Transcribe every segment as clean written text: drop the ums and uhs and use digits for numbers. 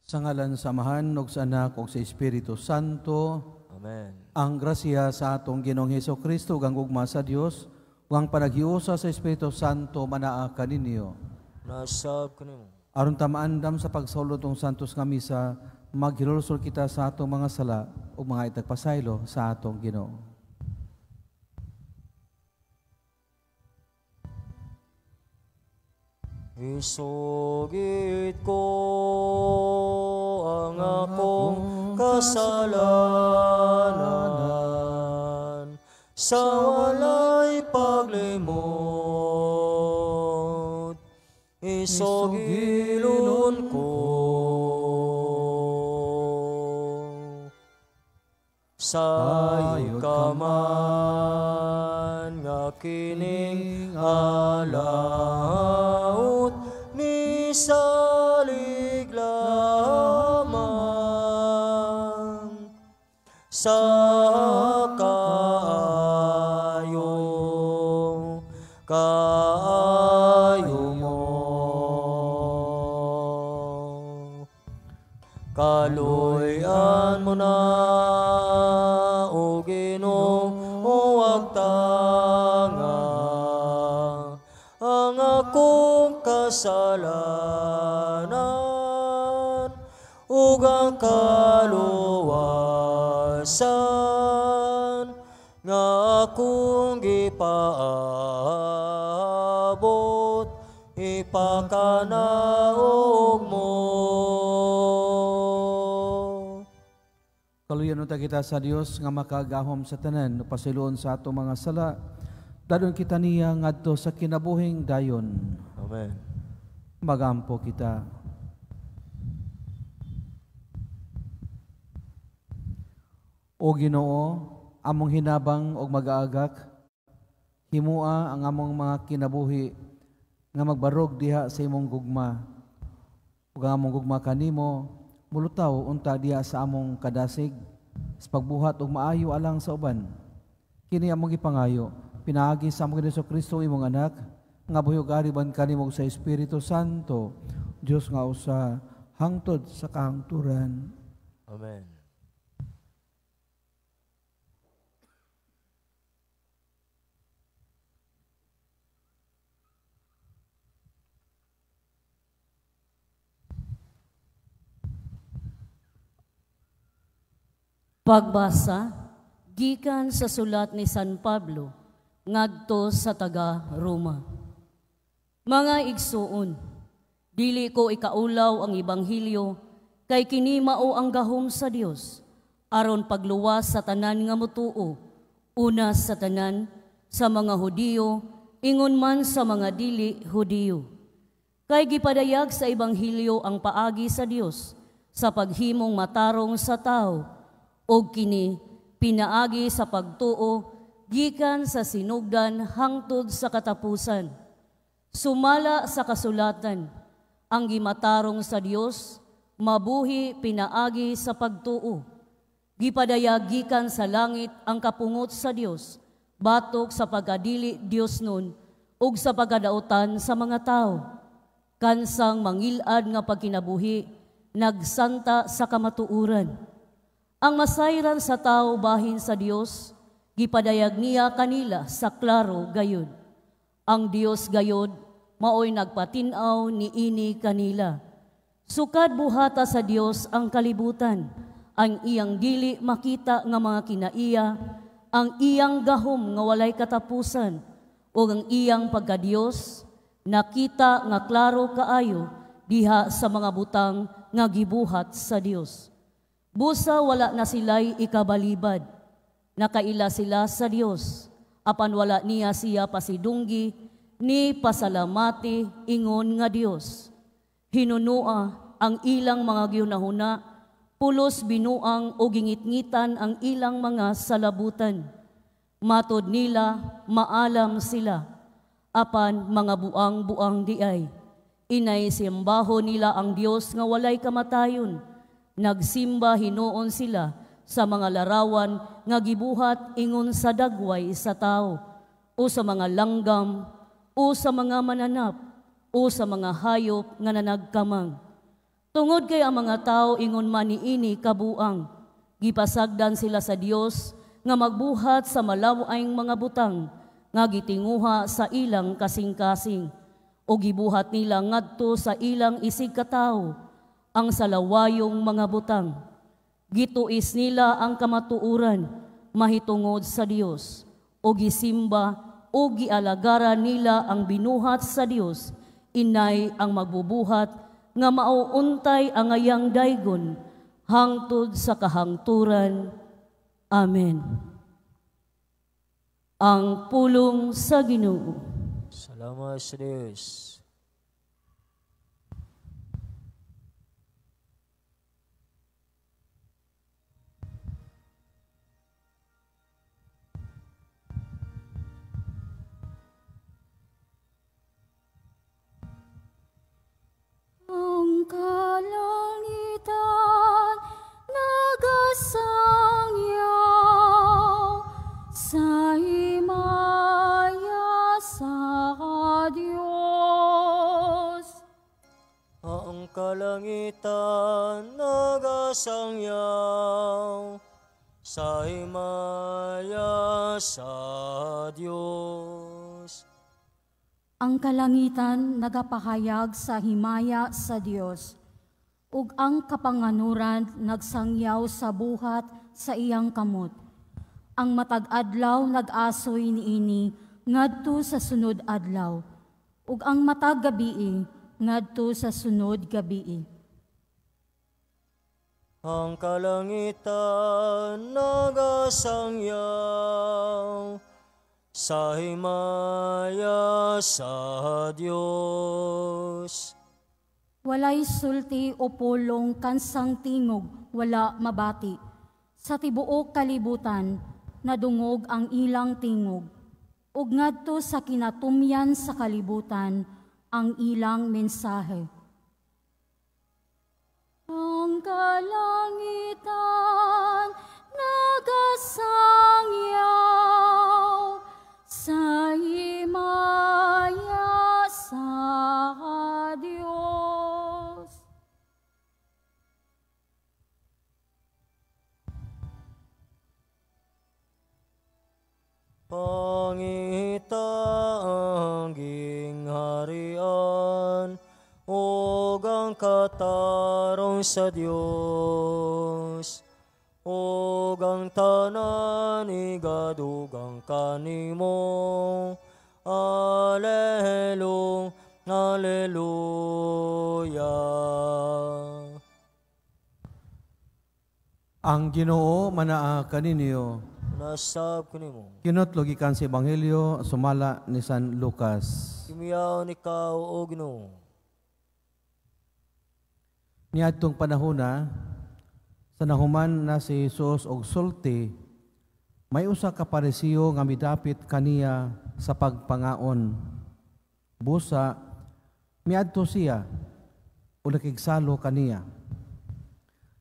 Sa ngalan samahan ug sa Anak ug sa Espiritu Santo. Amen. Ang grasya sa atong Ginoong Hesukristo ug ang gugma sa Dios ug ang panaghiusa sa Espiritu Santo manaa kaninyo. Nasab kanimo. Aron ta maandam sa pagsaulod ng santos nga misa, maghilulsol kita sa atong mga sala ug mga itagpasaylo sa atong Ginoo. Isugit ko ang akong kasalanan sa walay paglimot. Isugilon ko sayo ka man nga kining alaot ni salig lamang sa kaayo mo. Kaluyan mo na o Ginoo agtanga ang akong kasalanan ug ang kaluwasan nga akong gipaabot ipakanaog mo. Kaluyan unta kita sa Dios nga makagahom sa tanan pasiluon sa ato mga sala. Dadon kita niya ngadto sa kinabuhing dayon. Amen. Magampo kita. O Ginoo, among hinabang og mag-aagak, himua ang among mga kinabuhi nga magbarog diha sa imong gugma. Ug ang among gugma kanimo mulutaw unta diha sa among kadasig sa pagbuhat og maayo alang sa uban. Kini among gipangayo, pinaagi sa among Jesucristo imong anak, nga buhig ariban kanimo sa Espiritu Santo, Dios nga usa hangtod sa kahangturan. Amen. Pagbasa, gikan sa sulat ni San Pablo, ngadto sa taga-Roma. Mga igsuon, dili ko ikaulaw ang Ebanghelyo, kay kini mao ang gahom sa Dios, aron pagluwas sa tanan nga mutuo, una sa tanan, sa mga Hudiyo, ingon man sa mga dili Hudiyo. Kay gipadayag sa Ebanghelyo ang paagi sa Dios, sa paghimong matarong sa tao, og kini pinaagi sa pagtuo gikan sa sinugdan hangtod sa katapusan. Sumala sa kasulatan, ang gimatarong sa Dios mabuhi pinaagi sa pagtuo. Gipadayag gikan sa langit ang kapungot sa Dios, batok sa pagkadili Dios nun ug sa pagkadautan sa mga tao. Kansang mangilad nga pagkinabuhi, nagsanta sa kamatuuran. Ang masayran sa tao bahin sa Dios, gipadayag niya kanila sa klaro gayud. Ang Dios gayud, maoy nagpatinaw ni ini kanila. Sukad buhata sa Dios ang kalibutan, ang iyang dili makita nga mga kinaiya, ang iyang gahom nga walay katapusan, o ang iyang pagka-Dios, nakita nga klaro kaayo diha sa mga butang nga gibuhat sa Dios. Busa wala na sila'y ikabalibad, nakaila sila sa Dios, apan wala niya siya pasidunggi, ni pasalamati ingon nga Dios. Hinunua ang ilang mga gihunahuna, pulos binuang o gingit-ngitan ang ilang mga salabutan. Matod nila, maalam sila, apan mga buang-buang diay. Inay simbaho nila ang Dios nga walay kamatayon. Nagsimba hinuon sila sa mga larawan nga gibuhat ingon sa dagway sa tao, o sa mga langgam, o sa mga mananap, o sa mga hayop nga nanagkamang. Tungod kay ang mga tao ingon man niini kabuang, gipasagdan sila sa Dios nga magbuhat sa malawaing mga butang nga gitinguha sa ilang kasing-kasing o gibuhat nila ngadto sa ilang isig katawo ang salawayong mga butang. Gituis nila ang kamatuuran mahitungod sa Dios o gisimba o gialagaran nila ang binuhat sa Dios. Inay ang magbubuhat nga mauuntay ang ayang daygon hangtod sa kahangturan. Amen. Ang pulong sa Ginoo. Salamat sa Diyos. Ang kalangitan nagasangyaw sa himaya sa Diyos. Ang kalangitan nagasangyaw sa himaya sa Diyos. Ang kalangitan nagapahayag sa himaya sa Dios, ug ang kapanganuran nagsangyaw sa buhat sa iyang kamot. Ang matag adlaw nag-asoy niini ngadto sa sunod adlaw, ug ang matag gabii ngadto sa sunod gabii. Ang kalangitan nagasangyaw sa himaya sa Diyos. Walay sulti o pulong kansang tingog, wala mabati. Sa tibuok kalibutan, nadungog ang ilang tingog. Ug ngadto sa kinatumyan sa kalibutan, ang ilang mensahe. Ang kalangitan nagasangyaw sa himaya sa Diyos. Pangita ang gingharian ug ang katarong sa Dios. ug ang tanan igadugang kanimo. Alleluia, Alleluia. Ang Ginoo manaa kaninyo. Nasab kanimo. Kinotlo gikan sa Ebanghelyo sumala ni San Lucas. Kimiyaw ni ikaw o Ginoo. Niadtong panahona, sa nahuman na si Jesus og sulti, may usa ka Parisiyo nga midapit kaniya sa pagpangaon. Busa, miadto siya o nakigsalo kaniya.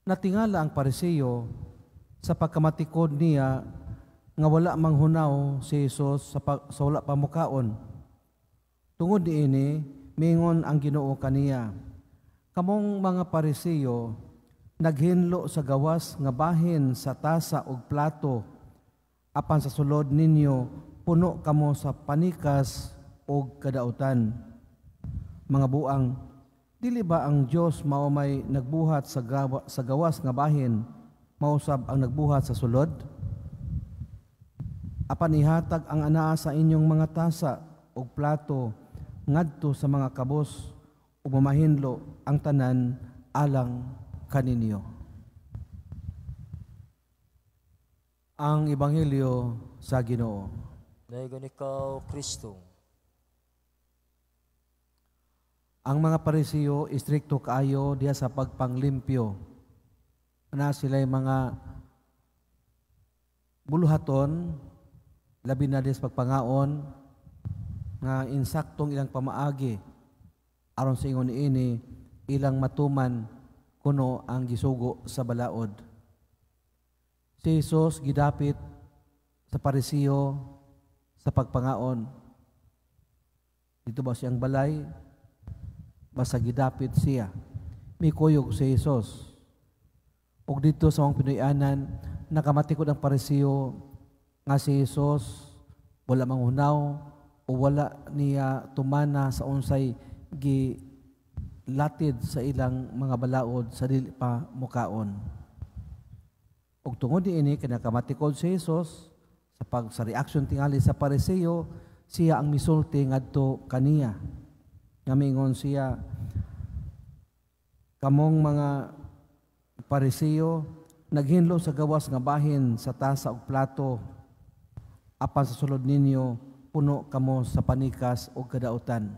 Natingala ang Parisiyo sa pagkamatikod niya nga wala manghunaw si Jesus sa wala pamukaon. Tungod niini, mingon ang Ginoo kaniya, kamong mga Parisiyo, naghinlo sa gawas nga bahin sa tasa ug plato, apan sa sulod ninyo, puno kamo sa panikas ug kadautan. Mga buang, dili ba ang Dios mao may nagbuhat sa gawas nga bahin, mausab ang nagbuhat sa sulod? Apan ihatag ang anaa sa inyong mga tasa ug plato ngadto sa mga kabos ug mamahinlo ang tanan alang kaninyo. Ang Ebanghelyo sa Ginoo. Daygon ikaw, Kristo. Ang mga Parisiyo istrikto kaayo diha sa pagpanglimpyo. Na sila'y mga buluhaton, labi na diha sa pagpangaon, nga insaktong ilang pamaagi, aron sa ingon ini, ilang matuman, kuno ang gisugo sa balaod. Si Jesus gidapit sa Parisiyo sa pagpangaon. Dito ba siyang balay? Basta gidapit siya. mikuyog si Jesus. Ug dito sa mga Pinoyanan, nakamatikod ang Parisiyo nga si Jesus wala manghunaw o wala niya tumana sa unsay gilatid sa ilang mga balaod sa dili pa mukaon. Ug tungod niini kinakamatikod si Jesus sa reaction tingali sa Parisiyo, siya ang misulti ngadto kaniya. Nga mingon siya, kamong mga Parisiyo naghinlo sa gawas nga bahin sa tasa ug plato, apan sa sulod ninyo puno kamo sa panikas o kadautan.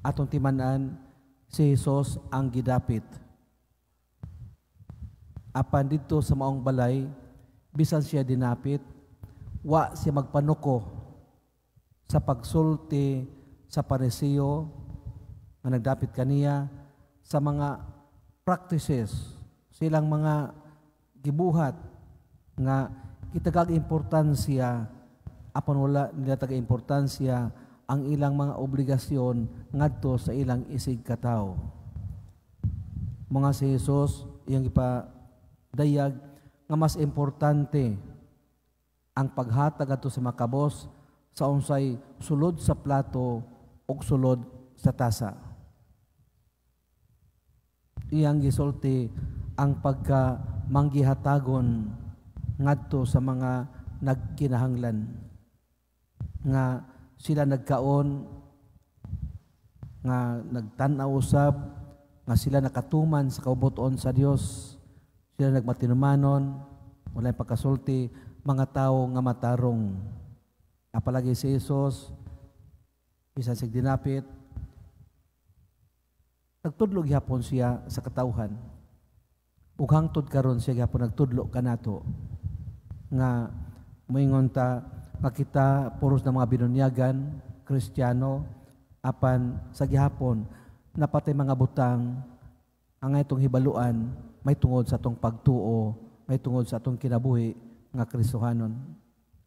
Atong timanan, si Jesus ang gidapit. Apan dito sa maong balay, bisan siya dinapit, wa siya magpanuko sa pagsulti sa Parisiyo nga nagdapit kaniya sa mga practices, silang mga gibuhat nga kitagag importansya, apan wala nila taga-importansya ang ilang mga obligasyon ngadto sa ilang isig katawo. Mga si Jesus, iyang ipadayag nga mas importante ang paghatag ato sa makabos sa unsay sulod sa plato o sulod sa tasa. Iyang gisulti ang pagka-manggihatagon ngadto sa mga nagkinahanglan nga sila nagkaon nga nagtan-aw usab nga sila nakatuman sa kaubuton sa Dios, sila nagmatinumanon, walay pagkasulti, mga tao nga matarong. Apalagi si Jesus, bisan sig dinapit, nagtudlo gyapon siya sa katawhan. Ug hangtod karon siya gyapon nagtudlo kanato nga moingon ta nga kita puros na mga binunyagan Kristiyano, apan sa gihapon napatay mga butang ang itong hibaluan may tungod sa atong pagtuo, may tungod sa atong kinabuhi nga Kristohanon.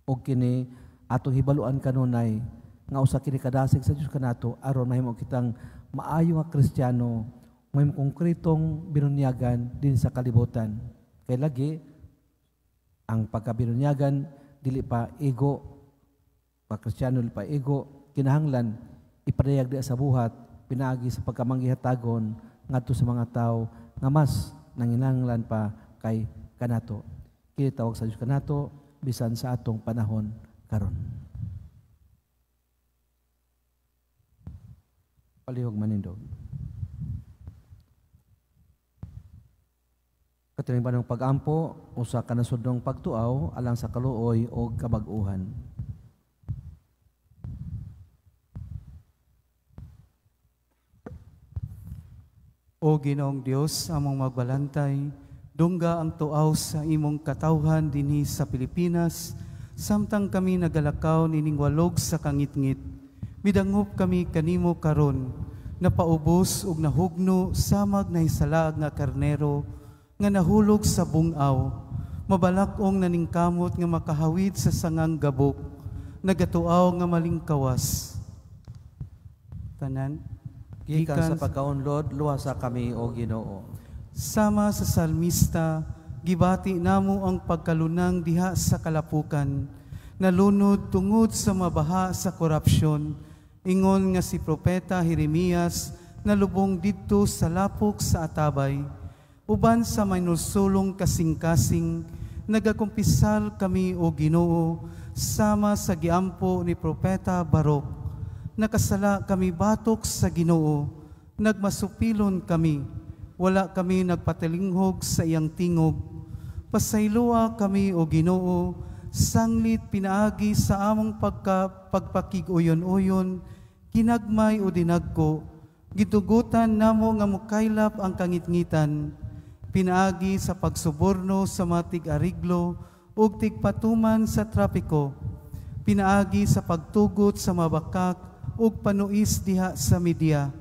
Og kini atong hibaluan kanunay nga usa kini kadasig sa Dios kanato aron mahimo kitang maayo nga Kristiyano, may konkretong binunyagan din sa kalibutan. Kay lagi ang pagkabinunyagan dili pa ego, pa Kristiyano dili pa ego, kinahanglan ipadayag di sa buhat, pinaagi sa pagkamanggihatagon ngadto sa mga tao nga mas nanginahanglan pa kay kanato. Kini tawag sa Dios kanato bisan sa atong panahon karon. Palihog manindog. Katining banong pag-ampo usa ka nasudnong pagtuaw alang sa kaluoy o kabag-uhan. O Ginoong Dios, among magbalantay, dungga ang tuaw sa imong katawhan dinhi sa Pilipinas, samtang kami nagalakaw nining walog sa kangitngit. Midangop kami kanimo karon, napaubos ug nahugno samag na hisalaag nga karnero, nga nahulog sa bungaw, mabalakong naningkamot nga makahawid sa sangang gabok, nagatuaw nga malingkawas. Tanan, Gikan sa pagkaunlod, luwasa kami o Ginoo. sama sa salmista, gibati namo ang pagkalunang diha sa kalapukan, nalunod tungod sa mabaha sa korupsyon, ingon nga si Propeta Jeremias, nalubong didto sa lapok sa atabay, uban sa maynusulong kasing-kasing, nagakumpisal kami o Ginoo, sama sa giampo ni Propeta Barok. Nakasala kami batok sa Ginoo, nagmasupilon kami, wala kami nagpatalinghog sa iyang tingog. Pasayloa kami o Ginoo, sanglit pinaagi sa among pagpakig-uyon-uyon, kinagmay o dinagko, gitugutan namo nga mukaylap ang kangitngitan, pinaagi sa pagsuborno sa matig ariglo ug tigpatuman sa trapiko, pinaagi sa pagtugot sa mabakak ug panuis diha sa media,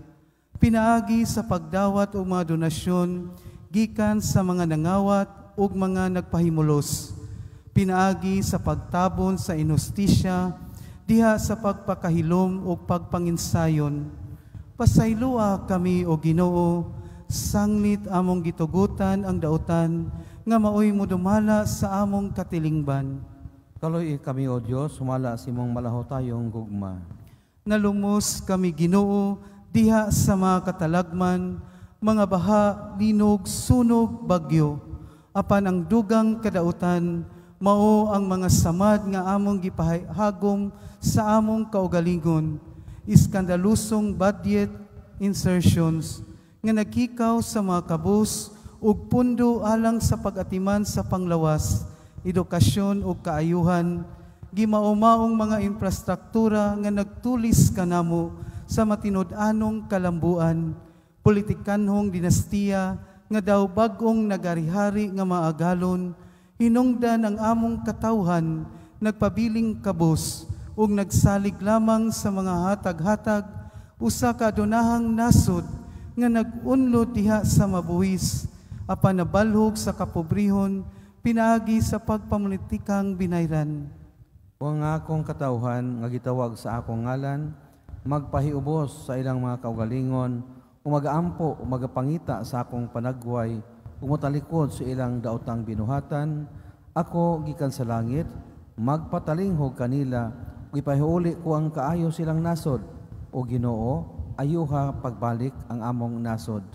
pinaagi sa pagdawat og mga donasyon gikan sa mga nangawat ug mga nagpahimulos, pinaagi sa pagtabon sa inustisya diha sa pagpakahilom ug pagpanginsayon, Pasaylua kami o Ginoo, sanglit among gitugutan ang dautan, nga maoy mo dumala sa among katilingban. Kaloy kami o Diyos, sumala sa imong malaho tayong gugma. Nalumos kami Ginoo, diha sa mga katalagman, mga baha, linog, sunog, bagyo. Apan ang dugang kadautan, mao ang mga samad nga among gipahagom sa among kaugalingon. Iskandalusong budget insertions nga nagkikaw sa mga kabus ug pundo alang sa pag-atiman sa panglawas, edukasyon ug kaayuhan, gimaumaong mga infrastruktura nga nagtulis kanamo sa matinud-anong kalambuan, politikanhong dinastiya nga daw bagong nagarihari nga maagalon, hinungdan ang among katawhan, nagpabiling kabus, ug nagsalig lamang sa mga hatag-hatag, usa ka adunahang nasod nga nag-unlod diha sa mabuhis, apan nabalhog sa kapobrihon, pinaagi sa pagpamulitikang binayran. O nga akong katawhan nga gitawag sa akong ngalan, magpahiubos sa ilang mga kaugalingon, umagampo o magapangita sa akong panagway, umutalikod sa ilang daotang binuhatan, ako gikan sa langit, magpatalinghog kanila, ipahiuli ko ang kaayo silang nasod, o Ginoo, ayuha pagbalik ang among nasod.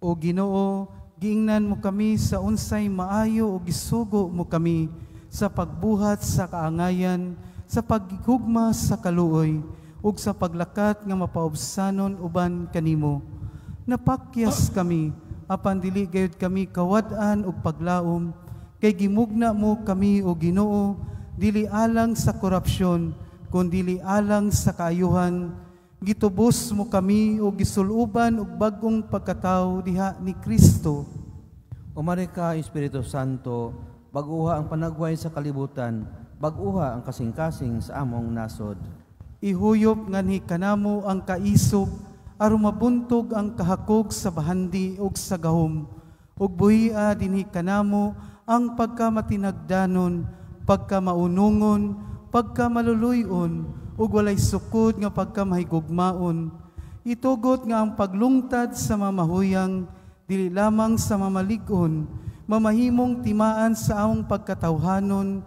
O Ginoo, giingnan mo kami sa unsay maayo o gisugo mo kami sa pagbuhat sa kaangayan, sa paghigugma sa kaluoy, ug sa paglakat nga mapaubsanon uban kanimo. Napakyas kami, apan dili gayud kami kawad-an ug paglaom, kay gimugna mo kami o Ginoo, dili alang sa korupsyon, kundi alang sa kaayuhan. Gitubos mo kami o gisuluban og bagong pagkatao diha ni Kristo. Umari ka, Espiritu Santo, baguha ang panagway sa kalibutan, baguha ang kasing-kasing sa among nasod. Ihuyop nganhi kanamo ang kaisog, aron mabuntog ang kahakog sa bahandi ug sa gahom, ug buhia dinhi kanamo ang pagkamatinagdanon, pagkamaunungon, pagkamaluluyon, ug walay sukod nga pagkamahigugmaon. Itugot nga ang paglungtad sa mamahuyang, dili lamang sa mamalig-on, mamahimong timaan sa among pagkatawhanon.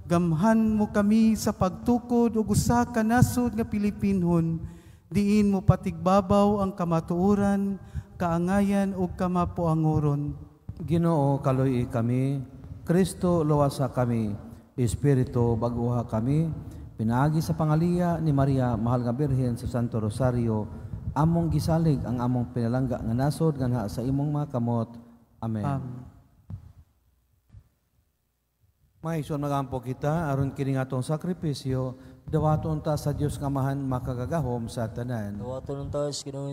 Gamhan mo kami sa pagtukod ug usa ka nasod nga Pilipinhon, diin mo patigbabaw ang kamatuoran, kaangayan ug kamapuangoron. Ginoo, kaloy kami, Kristo luwasa kami, Espiritu baguha kami, pinaagi sa pangaliya ni Maria, mahal nga Birhen sa Santo Rosario, among gisalig ang among pinalangga nga nasod ganha sa imong mga kamot. Amen. Maison magampo kita aron kini ngatong sakripisyo, dawaton ta sa Dios nga mahan makagagahom sa tanan. Dawaton ta sa Ginoong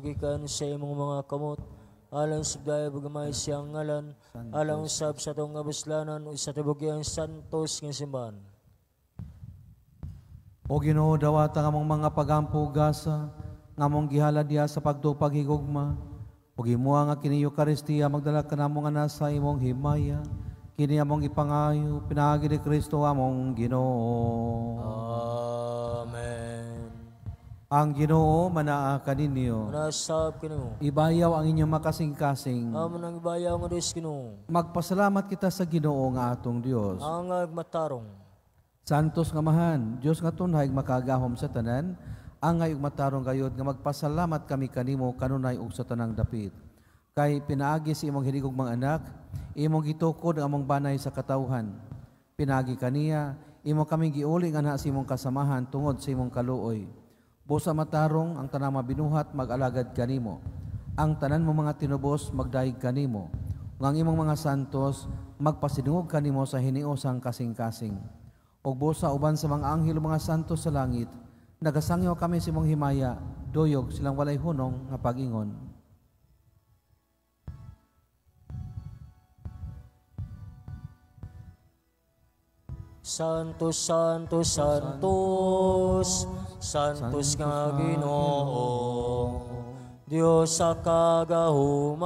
gikan sa imong mga kamot, alang subdaya bagamay siyang ngalan, alang usab sa tong abuslanan o sa tibugyang santos nga simbahan. O Ginoo, dawata nga mong mga pagampo gasa, nga mong gihala diha sa pagtupag higugma, o gimuha nga kini Eucharistia, magdala ka namo nga nasa imong himaya, kini among ipangayo, pinagi ni Kristo among Ginoo. Amen. Ang Ginoo manaa kaninyo. Manasab kanimo. Ibayaw ang inyong makasing-kasing. Amon ang ibayaw nga Dios Ginoo. Magpasalamat kita sa Ginoo nga atong Dios. Ang agmatarong. Santos nga mahan, Dios nga tunhay makagahom sa tanan, angay ug matarong gayod nga magpasalamat kami kanimo kanunay ug sa tanang dapit. Kay pinaagi si imong hinigog mga anak, imong gitukod ang among banay sa katawhan. Pinaagi kaniya, imo kami giuli nga na sa imong kasamahan tungod sa imong kaluoy. Busa matarong ang tanang mabinuhat mag-alagad kanimo. Ang tanan mo mga tinubos magdaig kanimo. Ang imong mga santos magpasidungog kanimo sa hiniosang kasing-kasing. Og busa uban sa mga anghel mga santos sa langit, nagasangyo kami sa imong himaya, doyog silang walay hunong nga pag-ingon. Santos, Santos, Santos, Santos nga Ginoo, Dios sa kagahuman,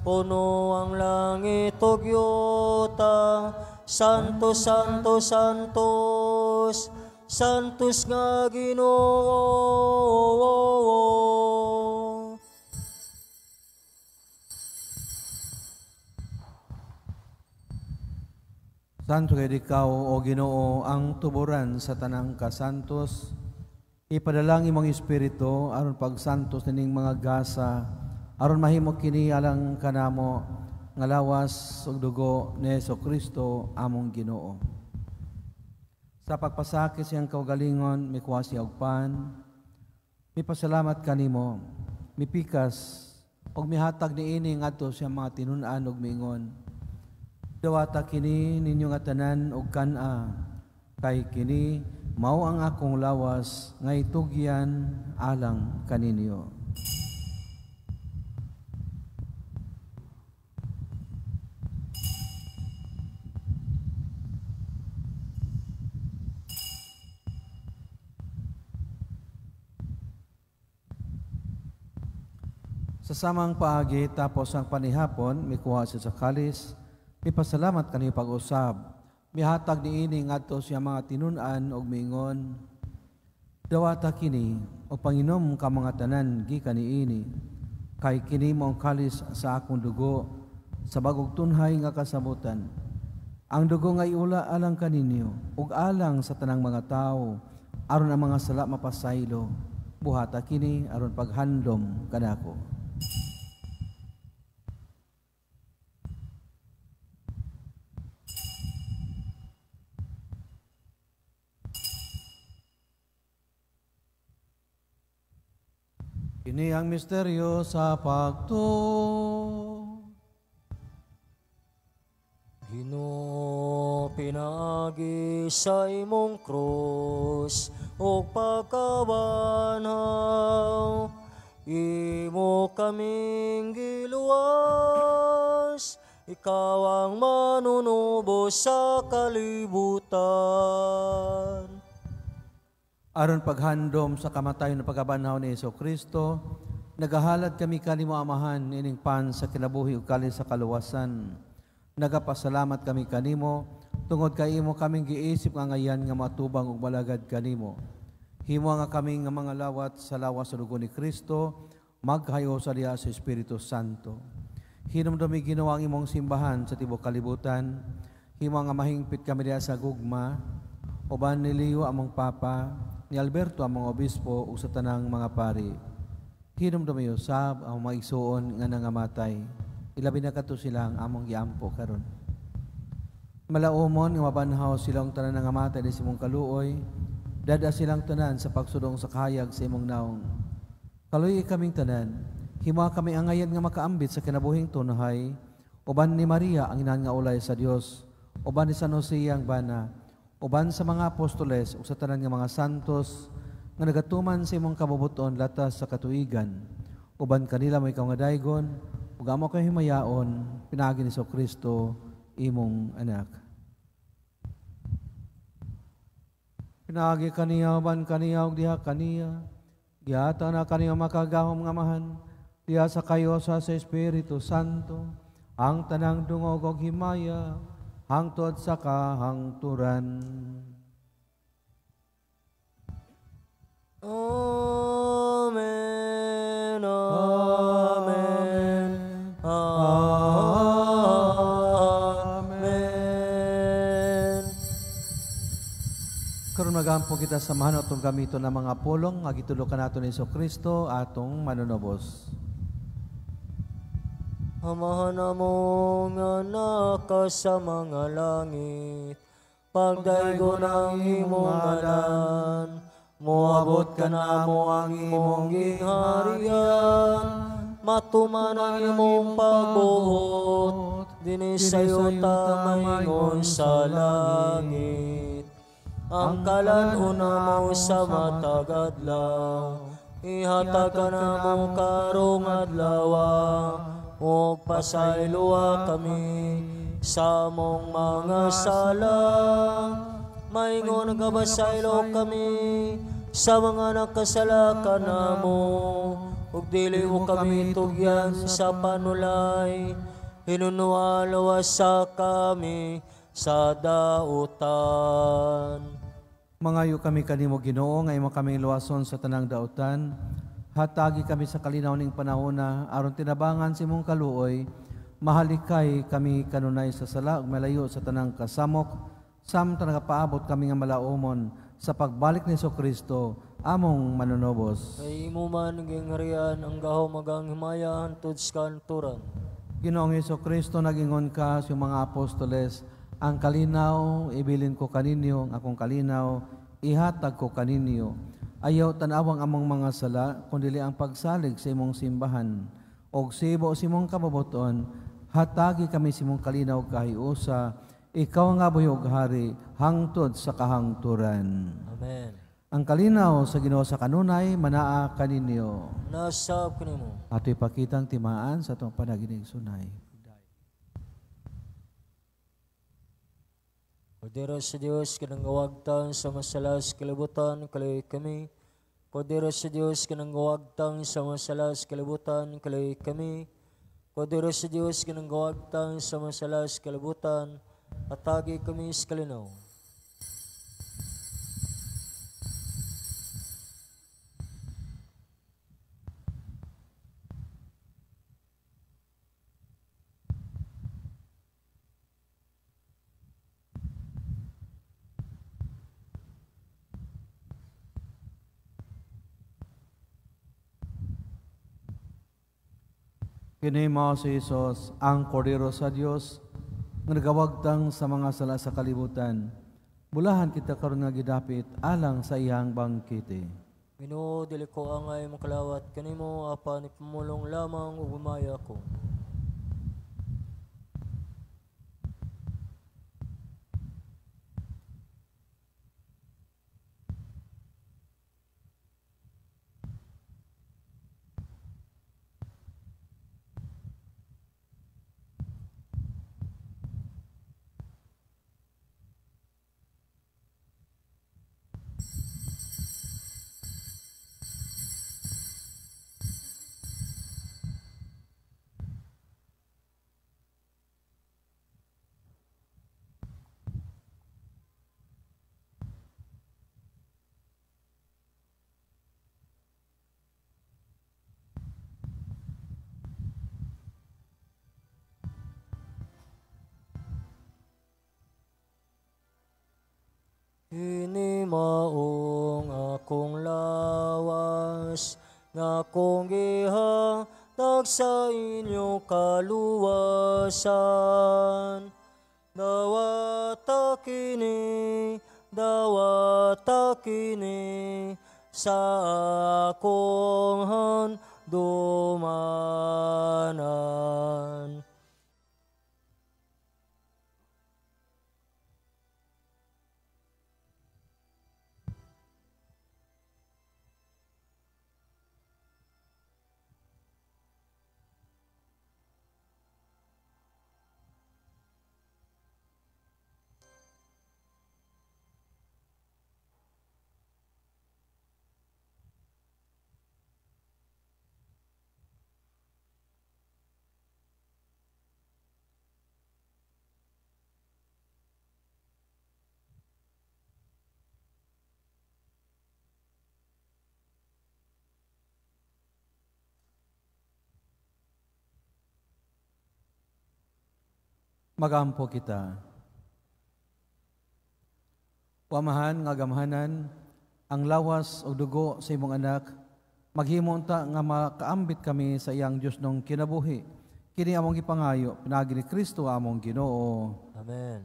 puno ang langit ug yuta. Santos, Santos, Santos, santos nga Ginoo. Santo kay ikaw, o Ginoo, ang tuburan sa tanang kasantos. Ipadalangin mong Espiritu aron pagsantos nining mga gasa, aron mahimo kini alang kanamo nga lawas ug dugo ni Jesucristo among Ginoo. Sa pagpasakit siyang kaugalingon, mikuha siya og pan, mipasalamat kanimo, mipikas og mihatag niini ngadto sa mga tinun-an ug miingon. Dawata kini ninyo nga tanan og kan-a, kay kini mao ang akong lawas nga itugyan alang kaninyo. Sa samang paagi tapos ang panihapon, mikuha siya sa kalis, mipasalamat kaniyo pag-usab. Mihatag niini ngadto siya mga tinun-an og miingon. Dawata kini o Panginom ka mga tanan gikan niini. Kay kini mao ang kalis sa akong dugo sa bagog tunhay nga kasabutan. Ang dugo nga iula alang kaninyo ug alang sa tanang mga tawo aron ang mga sala mapasaylo. Buhata kini aron paghandom kanako. Kini ang misteryo sa pagtuo. Ginoo, pinagi sa imong krus o pagkabanhaw, imo kaming giluwas, ikaw ang manunubos sa kalibutan. Aron paghandom sa kamatayon na pagkabanhaw ni Jesucristo, nagahalad kami kanimo Amahan ining pan sa kinabuhi ug kalis sa kaluwasan. Nagapasalamat kami kanimo tungod kay imo kaming giisip nga ngayan nga matubang ug malagad kanimo. Himo nga kami nga mga lawat sa lawas sa dugo ni Kristo, maghayo sa diha sa Espiritu Santo. Hinumdumi Ginoo ang imong simbahan sa tibuok kalibutan. Himo nga mahingpit kami diha sa gugma, uban ni Leo among Papa, ni Alberto among obispo ug sa tanang mga pari. Hinumdumi usab ang mga igsuon nga nangamatay. Ilabi na kato sila ang among giampo karon. Malaumon nga mabanhaw silang tanan nangamatay di simong kaluoy, dada silang tanan sa pagsudong sa kahayag sa imong naong. Kaluoy kaming tanan, himo kami angayan nga makaambit sa kinabuhing tunhay, uban ni Maria ang inahan nga ulay sa Dios, uban ni San Jose ang bana, uban sa mga apostoles ug sa tanan nga mga santos nga nagatuman sa imong kabubuton latas sa katuigan, uban kanila may ikaw nga daygon ug amo kay himayaon pinaagi ni Kristo imong anak. Pinaagi kaniya uban kaniya ug diha kaniya giata na kaniya makagahom nga Amahan diha sa kayo sa Espiritu Santo ang tanang dungog ug himaya hangtod sa kahangturan. Amen. Amen. Amen. Karon magampo kita samahan atong gamiton ng mga pulong nga gitulokan nato ni Kristo atong manunubos. Amahan mo nga naka sa mga langit, pagdaygo ng imong ngalan, moabot ka na mo ang imong gingharian, matuman ang imong pagbuot, dinisayo tamayon sa langit. Ang kalan-una mo sa matag adlaw, ihatag ka na mo karong adlawa, o pasayloa kami sa mong mga sala. Maingon nagabasaylo kami sa mga nakasala ka na mo, ug dili mo kami tugyan sa panulay, hinunualawa sa kami sa dautan. Mangayo kami kanimo Ginoo nga imo kami luwason sa tanang daotan. Hatagi kami sa kalinaw ning panahona aron tinabangan si imong kaluoy. Mahalikay kami kanunay sa sala ug malayo sa tanang kasamok. Samtang nagapaabot kami nga malaumon sa pagbalik ni Kristo among manunobos. Kay imo man nging harian ang gahom magang himaya hantod sa kanturan. Ginoong Kristo nagingon ka sa mga apostoles, ang kalinaw, ibilin ko kaninyo, ang akong kalinaw, ihatag ko kaninyo. Ayaw tanawang among mga sala, kundili ang pagsalig sa imong simbahan. Og sibo sa imong kababoton, hatagi kami sa imong kalinaw kahiusa, ikaw nga buyog hari, hangtod sa kahangturan. Amen. Ang kalinaw sa Ginoo sa kanunay, manaa kaninyo. Nasab kanimo. Ato'y pakitang timaan sa itong panaginig sunay. Kodero sa Dios kanang gawagtang sa masalas kalibutan kaloy kami. Kodero sa Dios kanang gawagtang sa masalas kalibutan kaloy kami. Kodero sa Dios kanang gawagtang sa masalas kalibutan atagi kami sa kalinaw. Kini mao si Jesus, ang Kordero sa Dios, nga nagawagtang sa mga sala sa kalibutan. Bulahan kita karon nga gidapit alang sa iyang bangkete. Ginoo dili ko angay makalawat kanimo apan ipamulong lamang ug gumaya ko. Kini maong akong lawas, nga akong gihatag sa inyo kaluwasan. Dawata kini, sa akong handumanan. Magampo kita. Wamahan nga gamhanan, ang lawas o dugo sa imong anak, maghimon ta nga makaambit kami sa iyang Diyos nung kinabuhi. Kini among ipangayo, pinagi ni Kristo among Ginoo. Amen.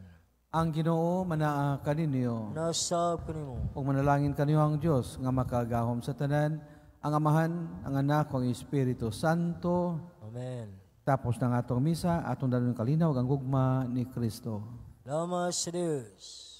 Ang Ginoo manaa kaninyo. Nasab kanimo. Ug manalangin kaniyo ang Dios nga makagahom sa tanan, ang Amahan, ang Anak, ang Espiritu Santo. Amen. Tapos ng atong misa, atong dalawang kalinaw, ang gugma ni Kristo. Salamat sa Diyos.